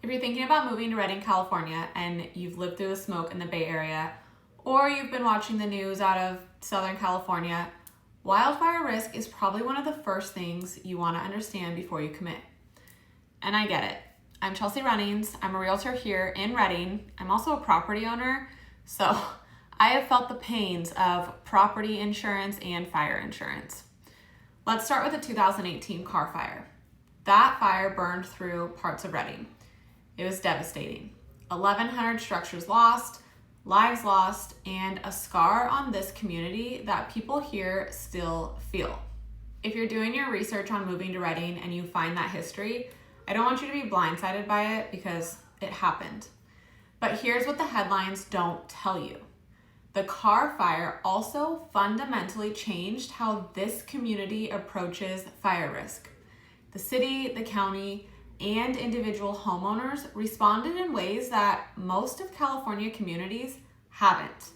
If you're thinking about moving to Redding, California, and you've lived through the smoke in the Bay Area, or you've been watching the news out of Southern California, wildfire risk is probably one of the first things you want to understand before you commit. And I get it. I'm Chelsea Runnings. I'm a realtor here in Redding. I'm also a property owner, so I have felt the pains of property insurance and fire insurance. Let's start with the 2018 Carr Fire. That fire burned through parts of Redding. It was devastating. 1,100 structures lost, lives lost, and a scar on this community that people here still feel. If you're doing your research on moving to Redding and you find that history, I don't want you to be blindsided by it because it happened. But here's what the headlines don't tell you. The Carr Fire also fundamentally changed how this community approaches fire risk. The city, the county, and individual homeowners responded in ways that most of California communities haven't.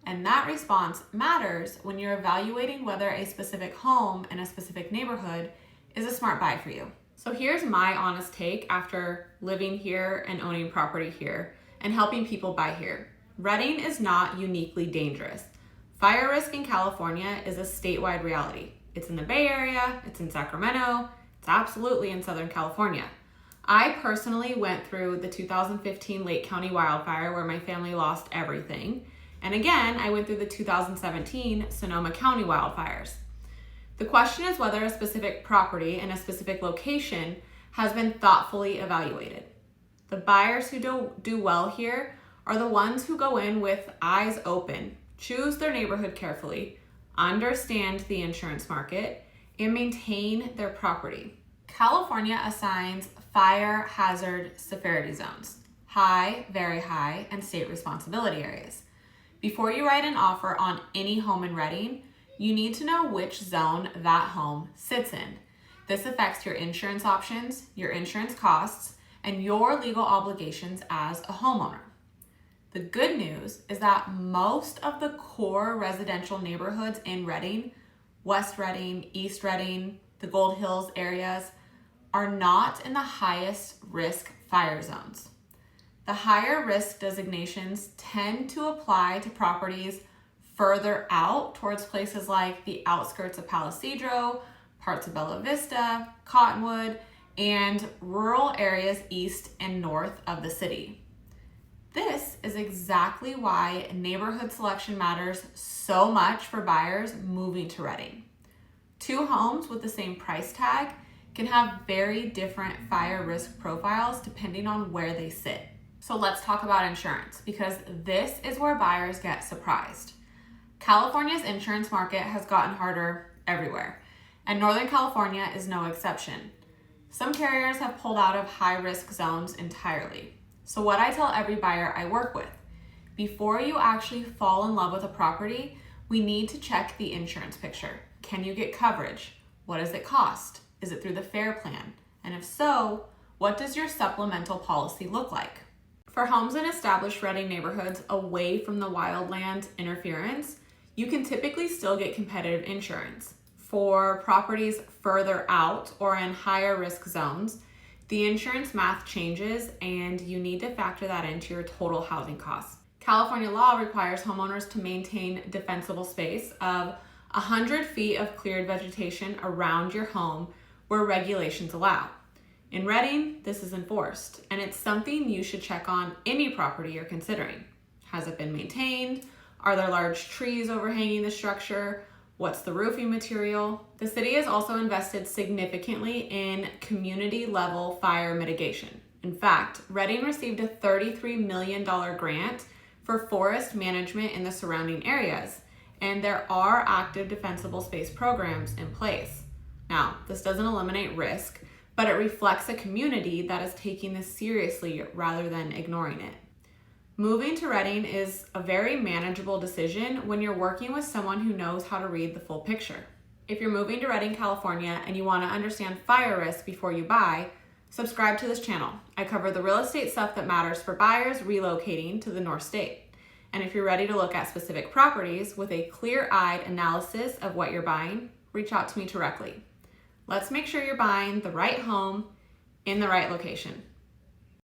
And that response matters when you're evaluating whether a specific home in a specific neighborhood is a smart buy for you. So here's my honest take after living here and owning property here and helping people buy here. Redding is not uniquely dangerous. Fire risk in California is a statewide reality. It's in the Bay Area, it's in Sacramento, it's absolutely in Southern California. I personally went through the 2015 Lake County wildfire where my family lost everything. And again, I went through the 2017 Sonoma County wildfires. The question is whether a specific property in a specific location has been thoughtfully evaluated. The buyers who do well here are the ones who go in with eyes open, choose their neighborhood carefully, understand the insurance market, and maintain their property. California assigns fire hazard severity zones, high, very high, and state responsibility areas. Before you write an offer on any home in Redding, you need to know which zone that home sits in. This affects your insurance options, your insurance costs, and your legal obligations as a homeowner. The good news is that most of the core residential neighborhoods in Redding, West Redding, East Redding, the Gold Hills areas, are not in the highest risk fire zones. The higher risk designations tend to apply to properties further out towards places like the outskirts of Palo Cedro, parts of Bella Vista, Cottonwood, and rural areas east and north of the city. This is exactly why neighborhood selection matters so much for buyers moving to Redding. Two homes with the same price tag can have very different fire risk profiles depending on where they sit. So let's talk about insurance because this is where buyers get surprised. California's insurance market has gotten harder everywhere, and Northern California is no exception. Some carriers have pulled out of high-risk zones entirely. So what I tell every buyer I work with, before you actually fall in love with a property, we need to check the insurance picture. Can you get coverage? What does it cost? Is it through the FAIR plan? And if so, what does your supplemental policy look like? For homes in established Redding neighborhoods away from the wildland interference, you can typically still get competitive insurance. For properties further out or in higher risk zones, the insurance math changes and you need to factor that into your total housing costs. California law requires homeowners to maintain defensible space of 100 feet of cleared vegetation around your home where regulations allow. In Redding, this is enforced, and it's something you should check on any property you're considering. Has it been maintained? Are there large trees overhanging the structure? What's the roofing material? The city has also invested significantly in community-level fire mitigation. In fact, Redding received a $33 million grant for forest management in the surrounding areas, and there are active defensible space programs in place. Now, this doesn't eliminate risk, but it reflects a community that is taking this seriously rather than ignoring it. Moving to Redding is a very manageable decision when you're working with someone who knows how to read the full picture. If you're moving to Redding, California, and you want to understand fire risk before you buy, subscribe to this channel. I cover the real estate stuff that matters for buyers relocating to the North State. And if you're ready to look at specific properties with a clear-eyed analysis of what you're buying, reach out to me directly. Let's make sure you're buying the right home in the right location.